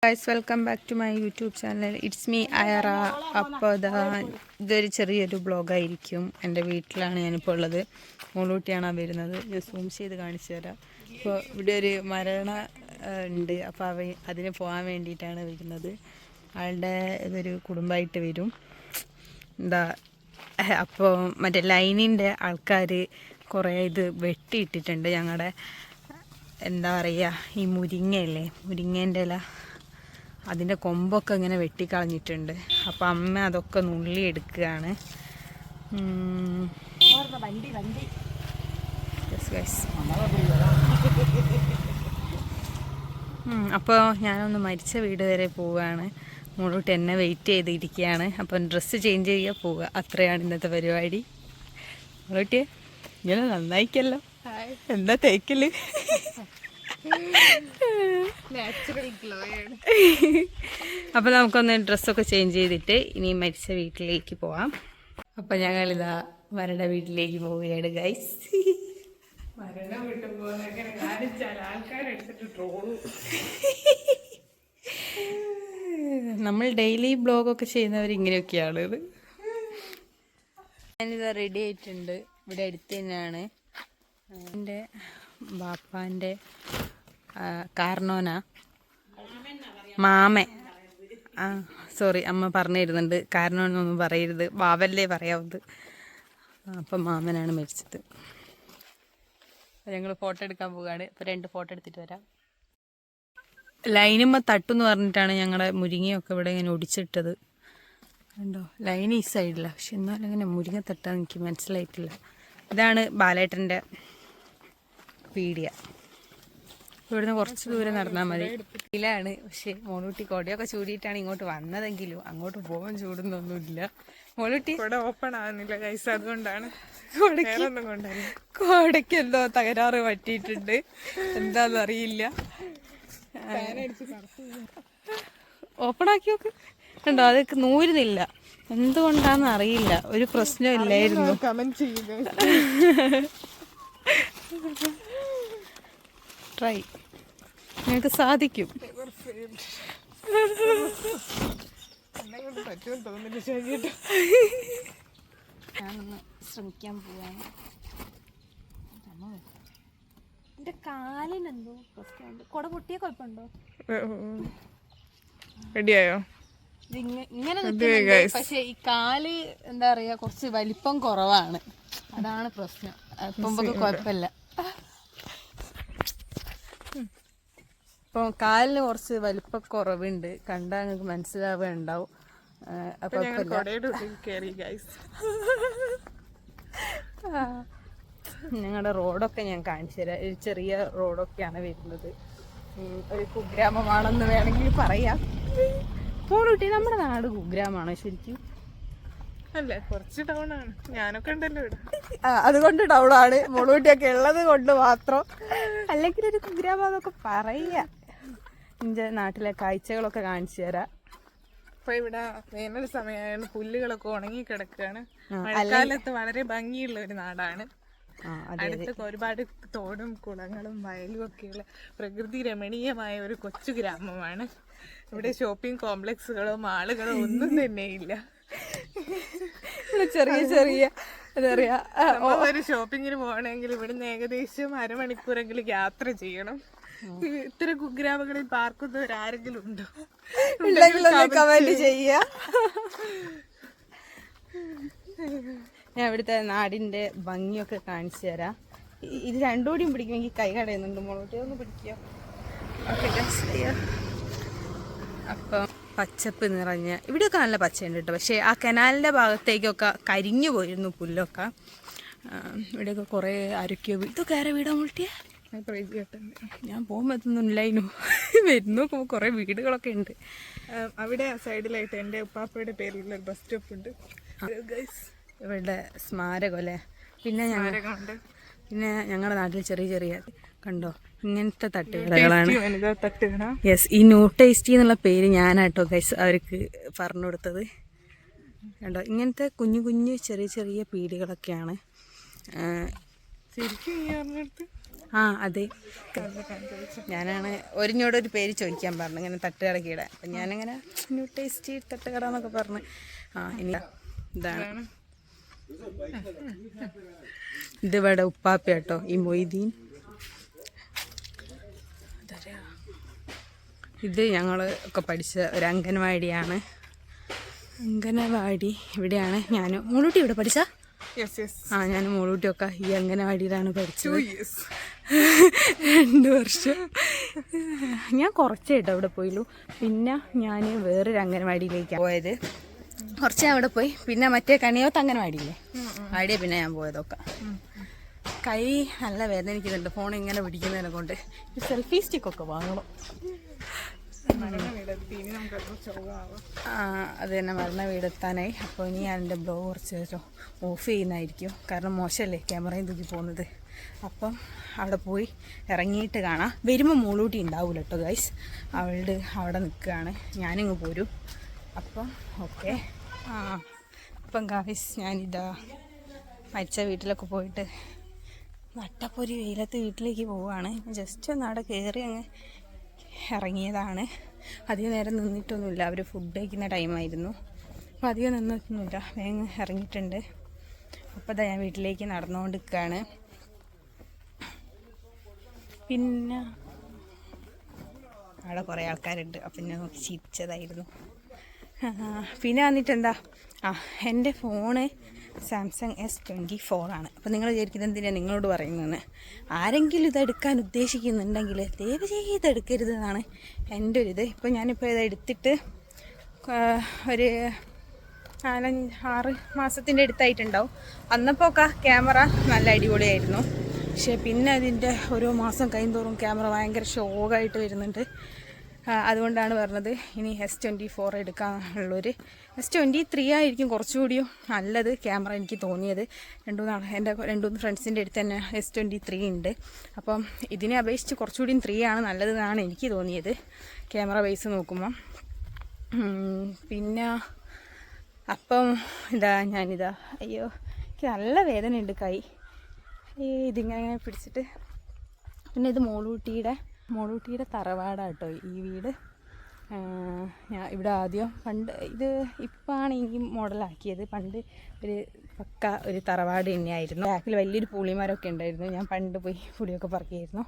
Guys welcome back to my YouTube channel. It's me Ayra. അപ്പോൾ ഇതൊരു ചെറിയൊരു ബ്ലോഗായിരിക്കും. എൻ്റെ വീട്ടിലാണ് ഞാനിപ്പോൾ ഉള്ളത്. മോളൂട്ടിയാണ് വരുന്നത്. ഞാൻ സൂം ചെയ്ത് കാണിച്ചു തരാം. അപ്പോൾ ഇവിടെ ഒരു മരണ ഉണ്ട്. അപ്പോൾ അതിന് പോകാൻ വേണ്ടിയിട്ടാണ് വരുന്നത്. ആളുടെ ഇതൊരു കുടുംബമായിട്ട് വരും. അപ്പോൾ മറ്റേ ലൈനിൻ്റെ ആൾക്കാർ കുറേ ഇത് വെട്ടിയിട്ടിട്ടുണ്ട്. ഞങ്ങളുടെ എന്താ പറയുക, ഈ മുരിങ്ങയല്ലേ, മുരിങ്ങേൻ്റെ ഇല, അതിൻ്റെ കൊമ്പൊക്കെ ഇങ്ങനെ വെട്ടിക്കളഞ്ഞിട്ടുണ്ട്. അപ്പം അമ്മ അതൊക്കെ നുള്ളി എടുക്കുകയാണ്. അപ്പോൾ ഞാനൊന്ന് മരിച്ച വീട് വരെ പോവുകയാണ്. മോളോട്ട് എന്നെ വെയിറ്റ് ചെയ്തിരിക്കുകയാണ്. അപ്പം ഡ്രസ്സ് ചേഞ്ച് ചെയ്യുക, പോവുക, അത്രയാണ് ഇന്നത്തെ പരിപാടി. മോളോട്ടിയെ ഇങ്ങനെ നന്നായിക്കല്ലോ, എന്താ തേക്കല്? അപ്പോൾ നമുക്കൊന്ന് ഡ്രസ്സൊക്കെ ചേഞ്ച് ചെയ്തിട്ട് ഇനി മരിച്ച വീട്ടിലേക്ക് പോവാം. അപ്പം ഞങ്ങളിതാ മരണ വീട്ടിലേക്ക് പോവുകയാണ് ഗൈസ്. നമ്മൾ ഡെയിലി ബ്ലോഗൊക്കെ ചെയ്യുന്നവർ ഇങ്ങനെയൊക്കെയാണ്. ഇത് ഞാനിതാ റെഡി ആയിട്ടുണ്ട്. ഇവിടെ അടുത്ത് തന്നെയാണ് എൻ്റെ ബാപ്പാൻ്റെ കാരണോനാ മാമൻ. സോറി, അമ്മ പറഞ്ഞു തരുന്നുണ്ട്, കാരണോനൊന്നും പറയരുത്, ബാവല്ലേ പറയാവുന്നത്. അപ്പം മാമനാണ് മരിച്ചത്. ഞങ്ങൾ ഫോട്ടോ എടുക്കാൻ പോവുകയാണ്. അപ്പോൾ 2 ഫോട്ടോ എടുത്തിട്ട് വരാം. ലൈനുമ്പോൾ തട്ടെന്ന് പറഞ്ഞിട്ടാണ് ഞങ്ങളുടെ മുരിങ്ങയൊക്കെ ഇവിടെ ഇങ്ങനെ ഒടിച്ചിട്ടത്. കണ്ടോ, ലൈൻ ഈ സൈഡിലാണ്, പക്ഷെ എന്നാലും ഇങ്ങനെ മുരിങ്ങ തട്ടാന്ന് എനിക്ക് മനസ്സിലായിട്ടില്ല. ഇതാണ് ബാലേട്ടൻ്റെ പീഡിയ. ഇവിടുന്ന് കുറച്ച് ദൂരം നടന്നാൽ മതി. ഇതിലാണ്, പക്ഷെ മോളൂട്ടി കൊടയൊക്കെ ചൂടിയിട്ടാണ് ഇങ്ങോട്ട് വന്നതെങ്കിലും അങ്ങോട്ട് പോകാൻ ചൂടുന്നൊന്നുമില്ല. മോളൂട്ടി ഓപ്പൺ ആകുന്നില്ല ഗൈസ്, അതുകൊണ്ടാണ്. കോടയ്ക്ക് എന്തോ തകരാറ് പറ്റിയിട്ടുണ്ട്, എന്താന്നറിയില്ല. ഓപ്പൺ ആക്കി നോക്ക്. കണ്ടോ, അതൊക്കെ നൂരുന്നില്ല, എന്തുകൊണ്ടാന്ന് അറിയില്ല. ഒരു പ്രശ്നം ഇല്ലായിരുന്നു. ട്രൈ, നിങ്ങൾക്ക് സാധിക്കും. ഞാനൊന്ന് ശ്രമിക്കാൻ പോവാണ്. എന്റെ കാലിനെന്തോ പ്രശ്നമുണ്ട്. കുട പൊട്ടിയ കുഴപ്പമുണ്ടോ? റെഡിയായോ? ഇങ്ങനെ പക്ഷെ ഈ കാല് എന്താ പറയാ, കുറച്ച് വലിപ്പം കുറവാണ്, അതാണ് പ്രശ്നം. അപ്പം കുഴപ്പമില്ല. അപ്പോൾ കാലിന് കുറച്ച് വലിപ്പക്കുറവുണ്ട്, കണ്ടാൽ നിങ്ങൾക്ക് മനസ്സിലാവുകയുണ്ടാവും. അപ്പം ഞങ്ങളുടെ റോഡൊക്കെ ഞാൻ കാണിച്ചു തരാം. ഒരു ചെറിയ റോഡൊക്കെയാണ് വരുന്നത്. ഒരു കുഗ്രാമമാണെന്ന് വേണമെങ്കിൽ പറയാം. മോളൂട്ടി, നമ്മുടെ നാട് കുഗ്രാമാണോ ശരിക്കും? അല്ല, കുറച്ച് ടൗൺ ആണ്. ഞാനൊക്കെ ഉണ്ടല്ലോ ഇവിടെ. അതുകൊണ്ട് ടൗൺ ആണ്. മോളൂട്ടിയൊക്കെ ഉള്ളത് കൊണ്ട് മാത്രം. അല്ലെങ്കിൽ ഒരു കുഗ്രാമെന്നൊക്കെ പറയാ. എൻ്റെ നാട്ടിലെ കാഴ്ചകളൊക്കെ കാണിച്ചു തരാം. ഇപ്പൊ ഇവിടെ വേനൽ സമയമായാലും പുല്ലുകളൊക്കെ ഉണങ്ങി കിടക്കുകയാണ്. മഴക്കാലത്ത് വളരെ ഭംഗിയുള്ള ഒരു നാടാണ്. അടുത്തൊക്കെ ഒരുപാട് തോടും കുളങ്ങളും വയലും ഒക്കെയുള്ള പ്രകൃതി രമണീയമായ ഒരു കൊച്ചു ഗ്രാമമാണ്. ഇവിടെ ഷോപ്പിംഗ് കോംപ്ലക്സുകളോ മാളുകളോ ഒന്നും തന്നെ ഇല്ല. ചെറിയ ചെറിയ എന്താ പറയാ, ഒരു ഷോപ്പിങ്ങിന് പോകണമെങ്കിൽ ഇവിടുന്ന് ഏകദേശം അരമണിക്കൂറെങ്കിലും യാത്ര ചെയ്യണം. ഇത്തരം കുഗ്രാമങ്ങളിൽ പാർക്കുന്നവരാരെങ്കിലും ഉണ്ടോ? കമന്റ് ചെയ്യാ. ഞാൻ ഇവിടുത്തെ നാടിന്റെ ഭംഗിയൊക്കെ കാണിച്ചു തരാം. ഇത് രണ്ടുകൂടിയും പിടിക്കുമെങ്കിൽ കൈ കടയുന്നുണ്ട്. മോളോട്ടി ഒന്ന് പിടിക്കുക. അപ്പം പച്ചപ്പ് നിറഞ്ഞ ഇവിടെയൊക്കെ നല്ല പച്ചയുണ്ട് കേട്ടോ. പക്ഷേ ആ കനാലിൻ്റെ ഭാഗത്തേക്കൊക്കെ കരിഞ്ഞു പോയിരുന്നു പുല്ലൊക്കെ. ഇവിടെയൊക്കെ കുറേ ആരൊക്കെയോ ഇതൊക്കെ ആരെ വീടാ മോൾട്ടിയെ? ഞാൻ പോകുമ്പോൾ എത്തുന്നില്ലായിരുന്നു. വരുന്നു നോക്കുമ്പോൾ കുറേ വീടുകളൊക്കെ ഉണ്ട്. അവിടെ ആ സൈഡിലായിട്ട് എൻ്റെ ഉപ്പാപ്പയുടെ പേരിലുള്ള ഒരു ബസ് സ്റ്റോപ്പ് ഉണ്ട്. ഇവരുടെ സ്മാരകം അല്ലേ. പിന്നെ ഞങ്ങളുടെ നാട്ടിൽ ചെറിയ ചെറിയ കണ്ടോ ഇങ്ങനത്തെ തട്ടുകടകളാണ്. യെസ്, ഈ ന്യൂ ടേസ്റ്റി എന്നുള്ള പേര് ഞാനാട്ടോ ഗൈസ് അവർക്ക് പറഞ്ഞു കൊടുത്തത്. കണ്ടോ, ഇങ്ങനത്തെ കുഞ്ഞു കുഞ്ഞു ചെറിയ ചെറിയ പീടികളൊക്കെയാണ്. ശരിക്കും ആ അതെ, ഞാനാണ് ഒരിഞ്ഞോടൊരു പേര് ചോദിക്കാൻ പറഞ്ഞു ഇങ്ങനെ തട്ടുകടക്കിടെ. അപ്പം ഞാനിങ്ങനെ ന്യൂ ടേസ്റ്റി തട്ടുകട എന്നൊക്കെ പറഞ്ഞ് ഇനി ഇതാണ് ഇതിവിടെ ഉപ്പാപ്പ കേട്ടോ, ഈ മൊയ്തീൻ. ഇത് ഞങ്ങൾ ഒക്കെ പഠിച്ച ഒരു അംഗനവാടിയാണ്. അംഗനവാടി ഇവിടെയാണ്. ഞാൻ മോളൂട്ടി ഇവിടെ പഠിച്ച ഞാൻ മോളൂട്ടിയൊക്കെ ഈ അംഗനവാടിയിലാണ് പഠിച്ചത്. 2 വർഷം. ഞാൻ കുറച്ചായിട്ടോ അവിടെ പോയുള്ളൂ. പിന്നെ ഞാൻ വേറൊരു അംഗനവാടിയിലേക്കാണ് പോയത്. കുറച്ച് അവിടെ പോയി. പിന്നെ മറ്റേ കണിയോത്ത് അംഗനവാടിയില്ലേ, അവിടെ പിന്നെ ഞാൻ പോയതൊക്കെ. കൈ നല്ല വേദനിക്കുന്നുണ്ട് ഫോൺ ഇങ്ങനെ പിടിക്കുന്നതിനെ കൊണ്ട്. സെൽഫി സ്റ്റിക്കൊക്കെ വാങ്ങണം. അത് തന്നെ മരണ വീടെത്താനായി. അപ്പോൾ ഇനി ഞാൻ എൻ്റെ ബ്ലോഗ് കുറച്ച് നേരം ഓഫ് ചെയ്യുന്നതായിരിക്കും. കാരണം മോശമല്ലേ ക്യാമറയും തൂക്കി പോകുന്നത്. അപ്പം അവിടെ പോയി ഇറങ്ങിയിട്ട് കാണാം. വരുമ്പോൾ മോളൂട്ടി ഉണ്ടാവില്ല കേട്ടോ ഗൈസ്, അവളുടെ അവിടെ നിൽക്കുകയാണ്. ഞാനിങ്ങ് പോരും. അപ്പം ഓക്കെ. അപ്പം ഗൈസ് ഞാനിതാ മരിച്ച വീട്ടിലൊക്കെ പോയിട്ട് നട്ടപ്പൊരി വെയിലത്ത് വീട്ടിലേക്ക് പോവുകയാണ്. ജസ്റ്റ് ഒന്ന് അവിടെ കയറി അങ്ങ് ഇറങ്ങിയതാണ്. അധികം നേരം നിന്നിട്ടൊന്നുമില്ല. അവർ ഫുഡ് കഴിക്കുന്ന ടൈമായിരുന്നു. അപ്പോൾ അധികം നിന്നിട്ടൊന്നുമില്ല, വേഗം ഇറങ്ങിയിട്ടുണ്ട്. അപ്പോൾ അതാ ഞാൻ വീട്ടിലേക്ക് നടന്നുകൊണ്ട് നിൽക്കുകയാണ്. പിന്നെ അവിടെ കുറേ ആൾക്കാരുണ്ട്. അപ്പം ഞാൻ നോക്കി ചിരിച്ചതായിരുന്നു. പിന്നെ വന്നിട്ട് എന്താ, എൻ്റെ ഫോണ് സാംസങ് S24 ആണ്. അപ്പോൾ നിങ്ങൾ വിചാരിക്കുന്നത് എന്തിനാണ് നിങ്ങളോട് പറയുന്നതെന്ന്. ആരെങ്കിലും ഇതെടുക്കാൻ ഉദ്ദേശിക്കുന്നുണ്ടെങ്കിൽ ദയവ് ചെയ്ത് എടുക്കരുത് എന്നാണ് എൻ്റെ ഒരിത്. ഇപ്പോൾ ഞാനിപ്പോൾ ഇത് എടുത്തിട്ട് ഒരു 4-6 മാസത്തിൻ്റെ അടുത്തായിട്ടുണ്ടാവും. അന്നപ്പോൾ ഒക്കെ ക്യാമറ നല്ല അടിപൊളിയായിരുന്നു. പക്ഷേ പിന്നെ അതിൻ്റെ ഓരോ മാസം കഴിയുന്തോറും ക്യാമറ ഭയങ്കര ഷോക്കായിട്ട് വരുന്നുണ്ട്. അതുകൊണ്ടാണ് പറഞ്ഞത് ഇനി S24 എടുക്കാനുള്ളൊരു. S23 ആയിരിക്കും കുറച്ചുകൂടിയും നല്ലത് ക്യാമറ എനിക്ക് തോന്നിയത്. എൻ്റെ 2-3 ഫ്രണ്ട്സിൻ്റെ അടുത്ത് തന്നെ S23 ഉണ്ട്. അപ്പം ഇതിനെ അപേക്ഷിച്ച് കുറച്ചുകൂടിയും 3 ആണ് നല്ലതെന്നാണ് എനിക്ക് തോന്നിയത് ക്യാമറ ബേസ് നോക്കുമ്പം. പിന്നെ അപ്പം ഞാനിതാ അയ്യോ എനിക്ക് നല്ല വേദനയുണ്ട് കൈ ഇതിങ്ങനെ പിടിച്ചിട്ട്. പിന്നെ ഇത് മോളൂട്ടിയുടെ തറവാടാട്ടോ ഈ വീട്. ഞാൻ ഇവിടെ ആദ്യം പണ്ട് ഇത് ഇപ്പാണ് ഈ മോഡലാക്കിയത്. പണ്ട് ഒരു പക്ക ഒരു തറവാട് തന്നെയായിരുന്നു. ബാക്കിൽ വലിയൊരു പുളിമരമൊക്കെ ഉണ്ടായിരുന്നു. ഞാൻ പണ്ട് പോയി പുളിയൊക്കെ പറിക്കായിരുന്നു.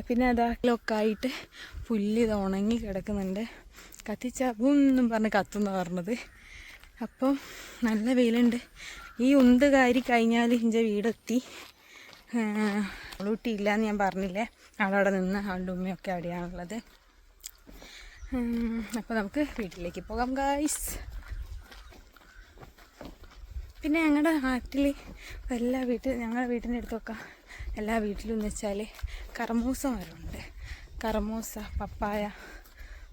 പിന്നെ അതാക്കിലൊക്കെ ആയിട്ട് പുല്ല് ഇത് ഉണങ്ങി കിടക്കുന്നുണ്ട്. കത്തിച്ചൊന്നും പറഞ്ഞ് കത്തുന്ന പറഞ്ഞത്. അപ്പം നല്ല വെയിലുണ്ട്. ഈ ഉന്ത് കാരി കഴിഞ്ഞാൽ എൻ്റെ വീടെത്തി. മോളൂട്ടിയില്ലാന്ന് ഞാൻ പറഞ്ഞില്ലേ, അവിടെ നിന്ന് അവളുടെ ഉമ്മയൊക്കെ അവിടെയാണുള്ളത്. അപ്പോൾ നമുക്ക് വീട്ടിലേക്ക് പോകാം ഗായ്സ്. പിന്നെ ഞങ്ങളുടെ നാട്ടിൽ ഞങ്ങളുടെ വീട്ടിൻ്റെ അടുത്തൊക്കെ എല്ലാ വീട്ടിലും എന്ന് വെച്ചാൽ കർമൂസ മരമുണ്ട്. കർമൂസ, പപ്പായ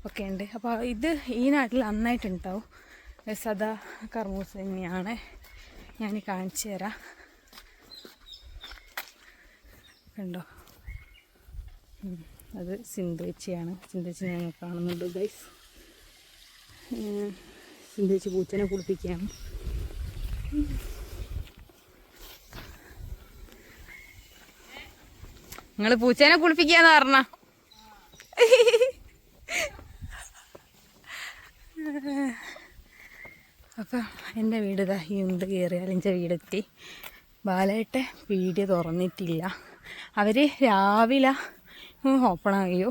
ഒക്കെ ഉണ്ട്. അപ്പോൾ ഇത് ഈ നാട്ടിൽ നന്നായിട്ടുണ്ടാവും. സദാ കർമൂസ തന്നെയാണ്. ഞാൻ കാണിച്ചു തരാം. കണ്ടോ, അത് സിന്ധുവച്ചിയാണ്. സിന്ധുവച്ചി ഞങ്ങൾ കാണുന്നുണ്ട് ഗൈസ്. സിന്ധുവച്ചി പൂച്ചനെ കുളിപ്പിക്കുകയാണ്. നിങ്ങൾ പൂച്ചേനെ കുളിപ്പിക്കാന്ന് പറഞ്ഞ അപ്പം എൻ്റെ വീട് ഇതാ ഈ ഉന്ത് കയറിയാൽ എൻ്റെ വീടെത്തി. ബാലേട്ടെ പീടിക തുറന്നിട്ടില്ല. അവർ രാവിലെ ഓപ്പണാകിയോ.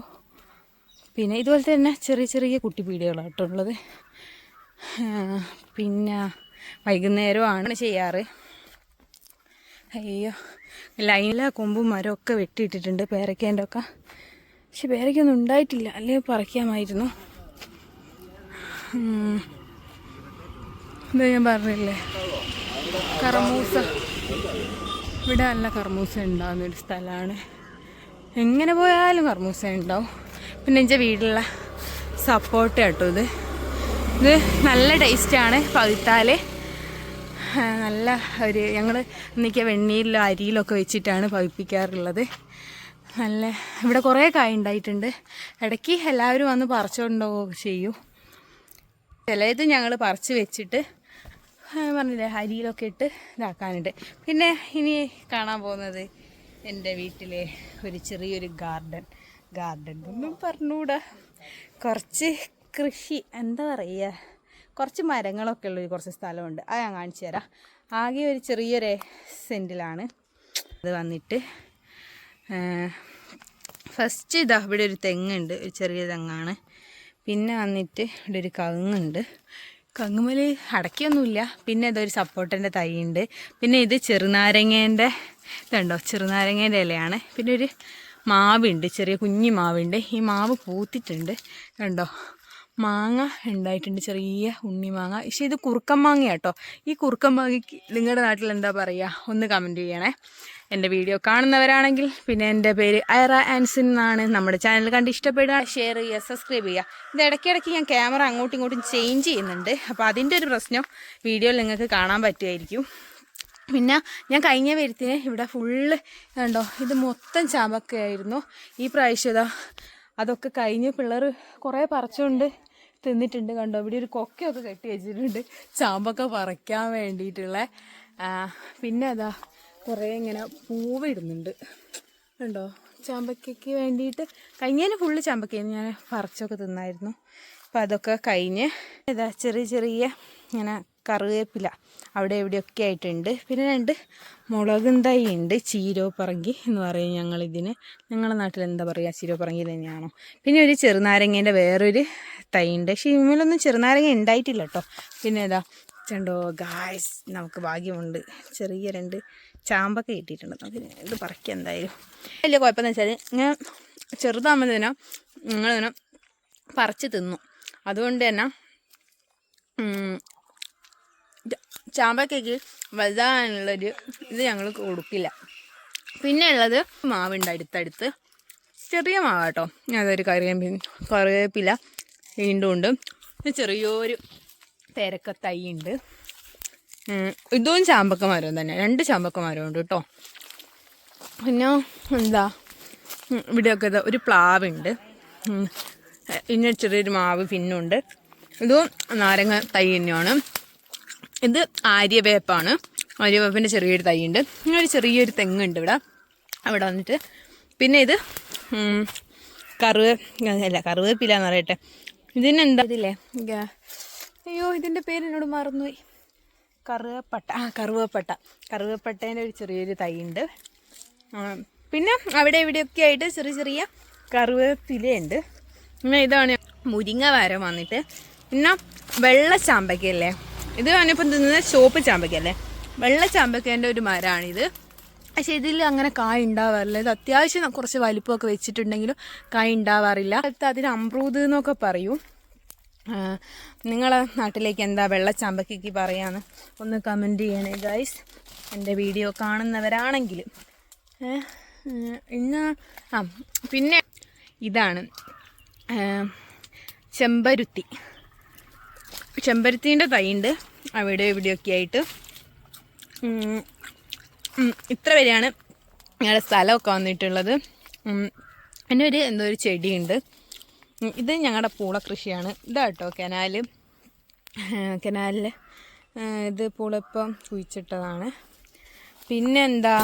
പിന്നെ ഇതുപോലെ തന്നെ ചെറിയ ചെറിയ കുട്ടി പീടികകളായിട്ടുള്ളത്. പിന്നെ വൈകുന്നേരമാണ് ചെയ്യാറ്. അയ്യോ, ലൈനിലെ കൊമ്പും മരമൊക്കെ വെട്ടിയിട്ടിട്ടുണ്ട് പേരയ്ക്കേൻ്റെ ഒക്കെ. പക്ഷെ പേരയ്ക്കൊന്നും ഉണ്ടായിട്ടില്ല, അല്ലെങ്കിൽ പറിക്കാമായിരുന്നു. എന്താ ഞാൻ പറഞ്ഞില്ലേ, കർമൂസ. ഇവിടെ നല്ല കർമൂസ ഉണ്ടാകുന്നൊരു സ്ഥലമാണ്. എങ്ങനെ പോയാലും കർമൂസ ഉണ്ടാവും. പിന്നെ എൻ്റെ വീട്ടിലുള്ള സപ്പോട്ട കേട്ടോ ഇത് നല്ല ടേസ്റ്റാണ്. പഴുത്താൽ നല്ല ഒരു ഞങ്ങൾ എന്നൊക്കെ വെണ്ണീരിലോ അരിയിലൊക്കെ വെച്ചിട്ടാണ് പഴുപ്പിക്കാറുള്ളത്. നല്ല ഇവിടെ കുറേ കായ ഉണ്ടായിട്ടുണ്ട്. ഇടയ്ക്ക് എല്ലാവരും വന്ന് പറിച്ചുകൊണ്ടുപോവുകയൊക്കെ ചെയ്യും. ചിലത് ഞങ്ങൾ പറിച്ച് വെച്ചിട്ട് പറഞ്ഞില്ലേ അരിയിലൊക്കെ ഇട്ട് ഇതാക്കാനുണ്ട്. പിന്നെ ഇനി കാണാൻ പോകുന്നത് എൻ്റെ വീട്ടിലെ ഒരു ചെറിയൊരു ഗാർഡൻ ഒന്നും പറഞ്ഞുകൂടാ, കുറച്ച് കൃഷി എന്താ പറയുക, കുറച്ച് മരങ്ങളൊക്കെ ഉള്ളൊരു കുറച്ച് സ്ഥലമുണ്ട്. അത് ഞാൻ കാണിച്ചു തരാം. ആകെ ഒരു ചെറിയൊരു സെൻറ്റിലാണ് അത് വന്നിട്ട്. ഫസ്റ്റ് ഇതാ ഇവിടെ ഒരു തെങ്ങുണ്ട്, ഒരു ചെറിയ തെങ്ങാണ്. പിന്നെ വന്നിട്ട് ഇവിടെ ഒരു കവുങ്ങുണ്ട്. കവുങ്ങുമേൽ അടയ്ക്കൊന്നുമില്ല. പിന്നെ ഇതൊരു സപ്പോർട്ടൻ്റെ തൈ ഉണ്ട്. പിന്നെ ഇത് ചെറുനാരങ്ങേൻ്റെ ഇതുണ്ടോ, ചെറുനാരങ്ങേൻ്റെ ഇലയാണ്. പിന്നെ ഒരു മാവുണ്ട്, ചെറിയ കുഞ്ഞി മാവുണ്ട്. ഈ മാവ് പൂത്തിട്ടുണ്ട് കണ്ടോ, മാങ്ങ ഉണ്ടായിട്ടുണ്ട്, ചെറിയ ഉണ്ണി മാങ്ങ. പക്ഷേ ഇത് കുറുക്കൻ മാങ്ങ കേട്ടോ. ഈ കുറുക്കൻ മാങ്ങയ്ക്ക് നിങ്ങളുടെ നാട്ടിൽ എന്താ പറയുക, ഒന്ന് കമൻറ്റ് ചെയ്യണേ. എൻ്റെ വീഡിയോ കാണുന്നവരാണെങ്കിൽ. പിന്നെ എൻ്റെ പേര് ഐറ ആൻസിൻ എന്നാണ്. നമ്മുടെ ചാനൽ കണ്ട് ഇഷ്ടപ്പെടുക, ഷെയർ ചെയ്യുക, സബ്സ്ക്രൈബ് ചെയ്യുക. ഇത് ഇടയ്ക്കിടയ്ക്ക് ഞാൻ ക്യാമറ അങ്ങോട്ടും ഇങ്ങോട്ടും ചേഞ്ച് ചെയ്യുന്നുണ്ട്. അപ്പോൾ അതിൻ്റെ ഒരു പ്രശ്നം വീഡിയോയിൽ നിങ്ങൾക്ക് കാണാൻ പറ്റുമായിരിക്കും. പിന്നെ ഞാൻ കഴിഞ്ഞ വരുത്തിന് ഇവിടെ ഫുള്ള് കണ്ടോ, ഇത് മൊത്തം ചാമ്പക്കയായിരുന്നു. ഈ പ്രാവശ്യം ഇതാ അതൊക്കെ കഴിഞ്ഞ് പിള്ളേർ കുറേ പറിച്ചുകൊണ്ട് തിന്നിട്ടുണ്ട്. കണ്ടോ, ഇവിടെ ഒരു കൊക്കയൊക്കെ കെട്ടി വെച്ചിട്ടുണ്ട് ചാമ്പക്ക പറിക്കാൻ വേണ്ടിയിട്ടുള്ള. പിന്നെ അതാ കുറേ ഇങ്ങനെ പൂവിടുന്നുണ്ട് കണ്ടോ, ചാമ്പക്കയ്ക്ക് വേണ്ടിയിട്ട്. കഴിഞ്ഞതിന് ഫുള്ള് ചാമ്പക്കയായിരുന്നു, ഞാൻ പറിച്ചൊക്കെ തിന്നായിരുന്നു. അപ്പോൾ അതൊക്കെ കഴിഞ്ഞ് ഇതാ ചെറിയ ചെറിയ ഇങ്ങനെ കറിവേപ്പില അവിടെ എവിടെയൊക്കെ ആയിട്ടുണ്ട്. പിന്നെ 2 മുളകും തൈ ഉണ്ട്, ചീരോപ്പറങ്കി എന്ന് പറയും ഞങ്ങളിതിന്. നിങ്ങളുടെ നാട്ടിൽ എന്താ പറയുക, ചീരോപ്പറങ്കി തന്നെയാണോ? പിന്നെ ഒരു ചെറുനാരങ്ങേൻ്റെ വേറൊരു തൈ ഉണ്ട്. പക്ഷേ ഇമ്മലൊന്നും ചെറുനാരങ്ങ ഉണ്ടായിട്ടില്ല കേട്ടോ. പിന്നെ ഇതാ കണ്ടോ ഗായ്സ്, നമുക്ക് ഭാഗ്യമുണ്ട്, ചെറിയ 2 ചാമ്പൊക്കെ കിട്ടിയിട്ടുണ്ട്. നമുക്ക് ഇത് പറിക്കാം എന്തായാലും. വലിയ കുഴപ്പമെന്ന് വെച്ചാൽ ഞാൻ ചെറുതാകുമ്പോൾ തന്നെ ഞങ്ങളിങ്ങനെ പറിച്ച് തിന്നു. അതുകൊണ്ട് തന്നെ ചാമ്പക്കയ്ക്ക് വലുതാനുള്ളൊരു ഇത് ഞങ്ങൾ കൊടുക്കില്ല. പിന്നെ ഉള്ളത് മാവുണ്ട് അടുത്തടുത്ത്, ചെറിയ മാവാട്ടോ. അതൊരു കറിവേപ്പില വീണ്ടും ഉണ്ട്. ചെറിയൊരു പേരക്ക തൈ ഉണ്ട്. ഇതും ചാമ്പക്ക മരം തന്നെ, 2 ചാമ്പക്ക മരം ഉണ്ട് കേട്ടോ. പിന്നെ എന്താ ഇവിടെയൊക്കെ ഒരു പ്ലാവുണ്ട്. പിന്നെ ചെറിയൊരു മാവ് പിന്നുണ്ട്. ഇതും നാരങ്ങ തൈ തന്നെയാണ്. ഇത് ആര്യവേപ്പാണ്. ആര്യവേപ്പിൻ്റെ ചെറിയൊരു തൈ ഉണ്ട്. ഇങ്ങനെ ഒരു ചെറിയൊരു തെങ്ങുണ്ട് അവിടെ വന്നിട്ട്. പിന്നെ ഇത് കറുവേപ്പില എന്ന് പറയട്ടെ. ഇതിനെന്താ ഇതില്ലേ, അയ്യോ ഇതിൻ്റെ പേര് എന്നോട് മറന്നുപോയി. കറുവപ്പട്ടേൻ്റെ ഒരു ചെറിയൊരു തൈ ഉണ്ട്. പിന്നെ അവിടെ ഇവിടെയൊക്കെ ആയിട്ട് ചെറിയ ചെറിയ കറുവേപ്പിലയുണ്ട്. പിന്നെ ഇതാണ് മുരിങ്ങ മരം വന്നിട്ട്. പിന്നെ വെള്ള ചാമ്പക്കയല്ലേ, ഇത് ഞാനിപ്പം തിന്നുന്നത് ചുവപ്പ് ചാമ്പക്കല്ലേ. വെള്ള ചാമ്പക്കേൻ്റെ ഒരു മരമാണിത്. പക്ഷേ ഇതിൽ അങ്ങനെ കായ് ഉണ്ടാവാറില്ല. ഇത് അത്യാവശ്യം കുറച്ച് വലിപ്പമൊക്കെ വെച്ചിട്ടുണ്ടെങ്കിലും കായ് ഉണ്ടാവാറില്ല. അതിന് അമ്രൂത് എന്നൊക്കെ പറയും. നിങ്ങളെ നാട്ടിലേക്ക് എന്താ വെള്ള ചാമ്പക്കയ്ക്ക് പറയാന്ന് ഒന്ന് കമൻറ്റ് ചെയ്യണേ ഗൈസ്, എൻ്റെ വീഡിയോ കാണുന്നവരാണെങ്കിൽ. പിന്നെ ഇതാണ് ചെമ്പരുത്തീൻ്റെ തൈയുണ്ട് അവിടെ ഇവിടെയൊക്കെ ആയിട്ട്. ഇത്ര വരെയാണ് ഞങ്ങളുടെ സ്ഥലമൊക്കെ വന്നിട്ടുള്ളത്. പിന്നെ എന്തോ ഒരു ചെടിയുണ്ട്. ഇത് ഞങ്ങളുടെ പൂള കൃഷിയാണ്. ഇതാട്ടോ കനാലിൽ ഇത് പൂളപ്പം കുഴിച്ചിട്ടതാണ്. പിന്നെന്താ,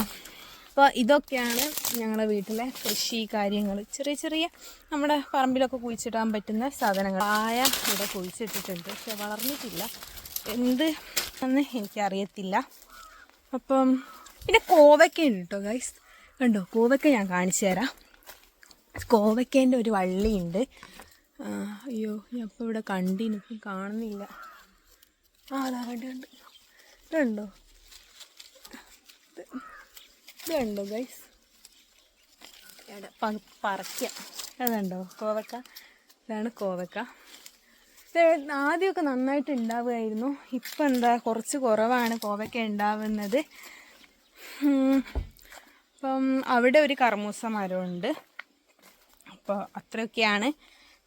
അപ്പോൾ ഇതൊക്കെയാണ് ഞങ്ങളുടെ വീട്ടിലെ കൃഷി കാര്യങ്ങൾ. ചെറിയ ചെറിയ നമ്മുടെ പറമ്പിലൊക്കെ കുഴിച്ചിടാൻ പറ്റുന്ന സാധനങ്ങൾ. വാഴ ഇവിടെ കുഴിച്ചിട്ടിട്ടുണ്ട്, പക്ഷെ വളർന്നിട്ടില്ല. എന്ത് എന്ന് എനിക്കറിയത്തില്ല. അപ്പം പിന്നെ കോവയ്ക്ക ഉണ്ട് കേട്ടോ ഗൈസ്. കണ്ടോ കോവയ്ക്ക ഞാൻ കാണിച്ചു തരാം. കോവയ്ക്കേൻ്റെ ഒരു വള്ളിയുണ്ട്. അയ്യോ ഞാൻ ഇപ്പോൾ ഇവിടെ കണ്ടിന്, ഇപ്പം കാണുന്നില്ല. അതാ കണ്ടുണ്ട്. ഇതുണ്ടോ ഗൈസ്, പറിക്കാം. അതുണ്ടോ കോവക്ക, ഇതാണ് കോവക്ക. ഇത് ആദ്യമൊക്കെ നന്നായിട്ട് ഉണ്ടാവുമായിരുന്നു. ഇപ്പം എന്താ കുറച്ച് കുറവാണ് കോവക്ക ഉണ്ടാവുന്നത്. അപ്പം അവിടെ ഒരു കർമൂസ മരമുണ്ട്. അപ്പോൾ അത്രയൊക്കെയാണ്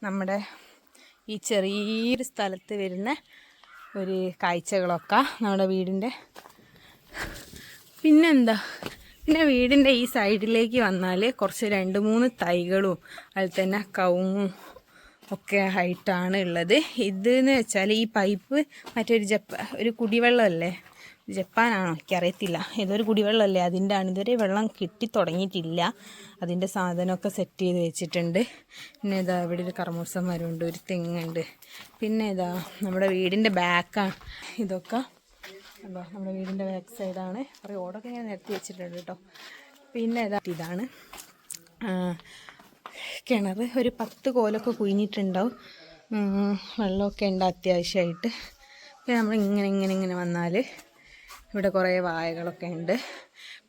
നമ്മുടെ ഈ ചെറിയൊരു സ്ഥലത്ത് വരുന്ന ഒരു കാഴ്ചകളൊക്കെ നമ്മുടെ വീടിൻ്റെ. പിന്നെ വീടിൻ്റെ ഈ സൈഡിലേക്ക് വന്നാൽ കുറച്ച് 2-3 തൈകളും അതിൽ തന്നെ കവുങ്ങും ഒക്കെ ആയിട്ടാണ് ഉള്ളത്. ഇതെന്ന് വെച്ചാൽ ഈ പൈപ്പ് മറ്റൊരു ഒരു കുടിവെള്ളമല്ലേ, ജപ്പാനാണോ എനിക്കറിയത്തില്ല, ഏതൊരു കുടിവെള്ളമല്ലേ അതിൻ്റെ ആണ്. ഇതുവരെ വെള്ളം കിട്ടി തുടങ്ങിയിട്ടില്ല. അതിൻ്റെ സാധനമൊക്കെ സെറ്റ് ചെയ്ത് വെച്ചിട്ടുണ്ട്. പിന്നെ ഇതാ ഇവിടെ ഒരു കർമൂസ മരമുണ്ട്, ഒരു തെങ്ങുണ്ട്. പിന്നെ ഇതാ നമ്മുടെ വീടിൻ്റെ ബാക്കാണ് ഇതൊക്കെ. അപ്പോൾ നമ്മുടെ വീടിൻ്റെ ബാക്ക് സൈഡാണ്. കുറേ ഓടൊക്കെ ഞാൻ നിരത്തി വെച്ചിട്ടുണ്ട് കേട്ടോ. പിന്നെ ഇതാണ് കിണർ. ഒരു 10 കോലൊക്കെ കുഴിഞ്ഞിട്ടുണ്ടാവും. വെള്ളമൊക്കെ ഉണ്ട് അത്യാവശ്യമായിട്ട്. പിന്നെ നമ്മൾ ഇങ്ങനെ വന്നാൽ ഇവിടെ കുറേ വാഴകളൊക്കെ ഉണ്ട്.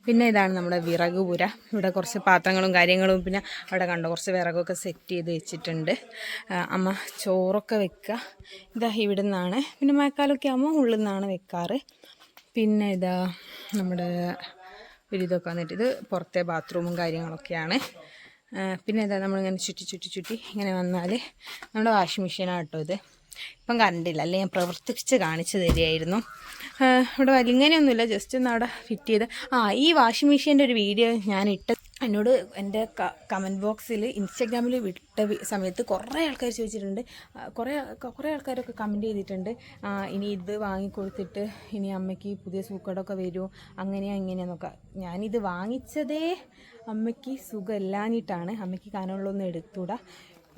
പിന്നെ ഇതാണ് നമ്മുടെ വിറക് പുര. ഇവിടെ കുറച്ച് പാത്രങ്ങളും കാര്യങ്ങളും, പിന്നെ അവിടെ കണ്ടോ കുറച്ച് വിറകൊക്കെ സെറ്റ് ചെയ്ത് വെച്ചിട്ടുണ്ട്. അമ്മ ചോറൊക്കെ വെക്കുക ഇതാ ഇവിടെ നിന്നാണ്. പിന്നെ മഴക്കാലമൊക്കെ ആകുമ്പോൾ ഉള്ളിൽ നിന്നാണ് വെക്കാറ്. പിന്നെ ഇതാ നമ്മുടെ ഒരിതൊക്കെ വന്നിട്ട് ഇത് പുറത്തെ ബാത്റൂമും കാര്യങ്ങളൊക്കെയാണ്. പിന്നെ ഇതാ നമ്മളിങ്ങനെ ചുറ്റി ഇങ്ങനെ വന്നാൽ നമ്മുടെ വാഷിംഗ് മെഷീനാണ് കേട്ടോ ഇത്. ഇപ്പം കറണ്ടില്ല, അല്ലേ ഞാൻ പ്രവർത്തിപ്പിച്ച് കാണിച്ചു തരികയായിരുന്നു. ഇവിടെ വലിങ്ങനെയൊന്നുമില്ല, ജസ്റ്റ് ഒന്ന് അവിടെ ഫിറ്റ് ചെയ്ത്. ഈ വാഷിംഗ് മെഷീൻ്റെ ഒരു വീഡിയോ ഞാൻ എന്നോട് എൻ്റെ കമൻറ്റ് ബോക്സിൽ ഇൻസ്റ്റാഗ്രാമിൽ വിട്ട സമയത്ത് കുറേ ആൾക്കാർ ചോദിച്ചിട്ടുണ്ട്. കുറേ ആൾക്കാരൊക്കെ കമൻറ്റ് ചെയ്തിട്ടുണ്ട്, ഇനി ഇത് വാങ്ങിക്കൊടുത്തിട്ട് ഇനി അമ്മയ്ക്ക് പുതിയ സൂക്കേടൊക്കെ വരുമോ അങ്ങനെയാന്നൊക്കെ. ഞാനിത് വാങ്ങിച്ചതേ അമ്മയ്ക്ക് സുഖമില്ലാഞ്ഞിട്ടാണ്. അമ്മയ്ക്ക് കനമുള്ളൊന്നും എടുത്തുകൂടാ.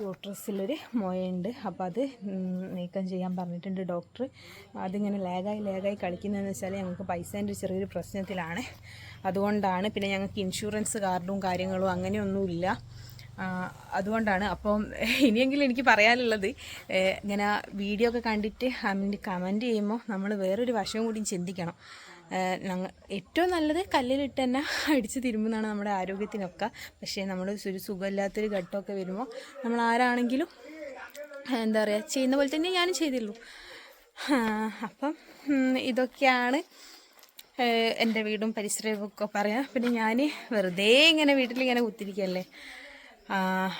യൂട്രസിലൊരു മുഴയുണ്ട്, അപ്പോൾ അത് നീക്കം ചെയ്യാൻ പറഞ്ഞിട്ടുണ്ട് ഡോക്ടർ. അതിങ്ങനെ ലാഗായി കളിക്കുന്നതെന്ന് വെച്ചാൽ ഞങ്ങൾക്ക് പൈസേൻ്റെ ചെറിയൊരു പ്രശ്നത്തിലാണ്, അതുകൊണ്ടാണ്. പിന്നെ ഞങ്ങൾക്ക് ഇൻഷുറൻസ് കാർഡും കാര്യങ്ങളും അങ്ങനെയൊന്നുമില്ല, അതുകൊണ്ടാണ്. അപ്പം ഇനിയെങ്കിലും എനിക്ക് പറയാനുള്ളത്, ഇങ്ങനെ വീഡിയോ ഒക്കെ കണ്ടിട്ട് കമൻറ്റ് ചെയ്യുമ്പോൾ നമ്മൾ വേറൊരു വശവും കൂടി ചിന്തിക്കണം. ഏറ്റവും നല്ലത് കല്ലിലിട്ട് തന്നെ അടിച്ച് തിരുമ്പുന്നതാണ് നമ്മുടെ ആരോഗ്യത്തിനൊക്കെ. പക്ഷേ നമ്മൾ ഒരു സുഖമില്ലാത്തൊരു ഘട്ടമൊക്കെ വരുമ്പോൾ നമ്മൾ ആരാണെങ്കിലും എന്താ പറയുക ചെയ്യുന്ന പോലെ തന്നെ ഞാനും ചെയ്തുള്ളൂ. അപ്പം ഇതൊക്കെയാണ് എൻ്റെ വീടും പരിസരമൊക്കെ പറയാം. പിന്നെ ഞാൻ വെറുതെ ഇങ്ങനെ വീട്ടിലിങ്ങനെ കുത്തിരിക്കുകയല്ലേ,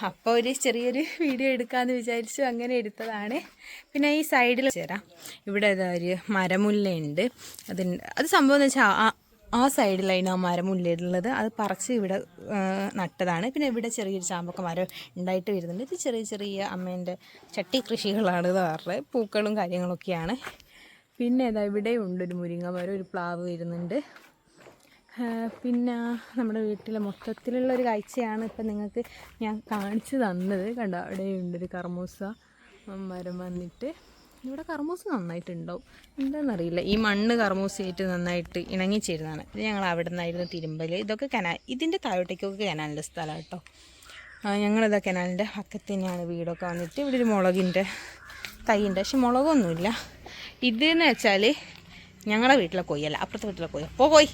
അപ്പോൾ ഒരു ചെറിയൊരു വീഡിയോ എടുക്കാമെന്ന് വിചാരിച്ചു, അങ്ങനെ എടുത്തതാണ്. പിന്നെ ഈ സൈഡിൽ ചേരാം, ഇവിടെ ഒരു മരമുല്ലയുണ്ട്. അത് സംഭവം എന്ന് വെച്ചാൽ ആ സൈഡിലായിരുന്നു ആ മരമുല്ലുള്ളത്. അത് പറിച്ച് ഇവിടെ നട്ടതാണ്. പിന്നെ ഇവിടെ ചെറിയൊരു ചാമ്പക്ക മരം ഉണ്ടായിട്ട് വരുന്നുണ്ട്. ഇത് ചെറിയ അമ്മേൻ്റെ ചട്ടി കൃഷികളാണ് വേറെ, പൂക്കളും കാര്യങ്ങളൊക്കെയാണ്. പിന്നെ ഇവിടെ ഉണ്ടൊരു മുരിങ്ങ മരം, ഒരു പ്ലാവ് വരുന്നുണ്ട്. പിന്നെ നമ്മുടെ വീട്ടിലെ മൊത്തത്തിലുള്ളൊരു കാഴ്ചയാണ് ഇപ്പം നിങ്ങൾക്ക് ഞാൻ കാണിച്ചു തന്നത്. കണ്ടോ അവിടെയുണ്ടൊരു കർമൂസ മരം വന്നിട്ട്. ഇവിടെ കർമൂസ നന്നായിട്ടുണ്ടാവും, എന്താണെന്നറിയില്ല. ഈ മണ്ണ് കർമൂസയായിട്ട് നന്നായിട്ട് ഇണങ്ങിച്ചേരുന്നതാണ്. ഇത് ഞങ്ങൾ അവിടെ നിന്നായിരുന്നു തിരുമ്പൽ. ഇതൊക്കെ ഇതിൻ്റെ താഴോട്ടേക്കൊക്കെ കനാലിൻ്റെ സ്ഥലമാണ് കേട്ടോ. ഞങ്ങളിതാ കനാലിൻ്റെ പക്കത്ത് തന്നെയാണ് വീടൊക്കെ വന്നിട്ട്. ഇവിടെ ഒരു മുളകിൻ്റെ തൈയുണ്ട്, പക്ഷെ മുളകൊന്നുമില്ല. ഇതെന്ന് വെച്ചാൽ ഞങ്ങളുടെ വീട്ടിലെ കൊയ്യല്ല, അപ്പുറത്തെ വീട്ടിലെ കൊയ്യ പോയി.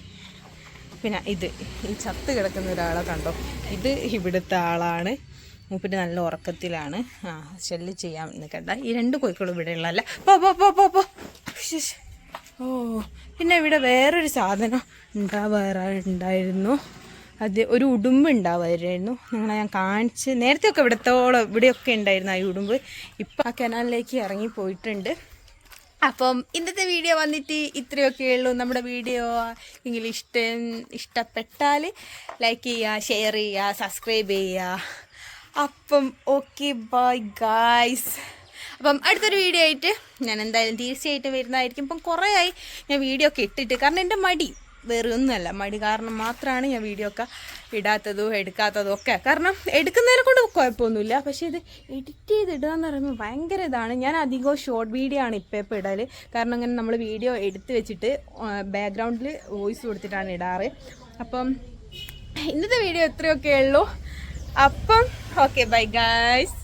പിന്നെ ഈ ചത്ത് കിടക്കുന്ന ഒരാളെ കണ്ടോ, ഇത് ഇവിടുത്തെ ആളാണ്. മൂപ്പിട്ട് നല്ല ഉറക്കത്തിലാണ്. ശല്യം ചെയ്യാൻ നിൽക്കണ്ട. ഈ 2 കോഴിക്കളും ഇവിടെ ഉള്ളതല്ല. പോ. പിന്നെ ഇവിടെ വേറൊരു സാധനം ഉണ്ടായിരുന്നു. അത് ഒരു ഉടുമ്പ് ഉണ്ടാവുമായിരുന്നു. ഞാൻ കാണിച്ച് നേരത്തെയൊക്കെ ഇവിടെയൊക്കെ ഉണ്ടായിരുന്നു ആ ഉടുമ്പ്. ഇപ്പം ആ കനാലിലേക്ക് ഇറങ്ങി പോയിട്ടുണ്ട്. അപ്പം ഇന്നത്തെ വീഡിയോ വന്നിട്ട് ഇത്രയൊക്കെ ഉള്ളൂ. നമ്മുടെ വീഡിയോ എങ്കിലും ഇഷ്ടപ്പെട്ടാൽ ലൈക്ക് ചെയ്യുക, ഷെയർ ചെയ്യുക, സബ്സ്ക്രൈബ് ചെയ്യുക. അപ്പം ഓക്കെ, ബൈ ഗായ്സ്. അപ്പം അടുത്തൊരു വീഡിയോ ആയിട്ട് ഞാൻ എന്തായാലും തീർച്ചയായിട്ടും വരുന്നതായിരിക്കും. ഇപ്പം കുറേ ആയി ഞാൻ വീഡിയോ ഒക്കെ ഇട്ടിട്ട്, കാരണം എൻ്റെ മടി വേറെ ഒന്നുമല്ല, മടി കാരണം മാത്രമാണ് ഞാൻ വീഡിയോ ഒക്കെ ഇടാത്തതും എടുക്കാത്തതും ഒക്കെ. കാരണം എടുക്കുന്നതിനെ കൊണ്ട് കുഴപ്പമൊന്നുമില്ല, പക്ഷേ ഇത് എഡിറ്റ് ചെയ്തിടുക എന്ന് പറയുമ്പോൾ ഭയങ്കര ഇതാണ്. ഞാൻ അധികവും ഷോർട്ട് വീഡിയോ ആണ് ഇപ്പോൾ ഇടൽ. കാരണം അങ്ങനെ നമ്മൾ വീഡിയോ എടുത്ത് വെച്ചിട്ട് ബാക്ക്ഗ്രൗണ്ടിൽ വോയിസ് കൊടുത്തിട്ടാണ് ഇടാറ്. അപ്പം ഇന്നത്തെ വീഡിയോ ഇത്രയൊക്കെ ഉള്ളൂ. അപ്പം ഓക്കെ, ബൈ ഗായ്സ്.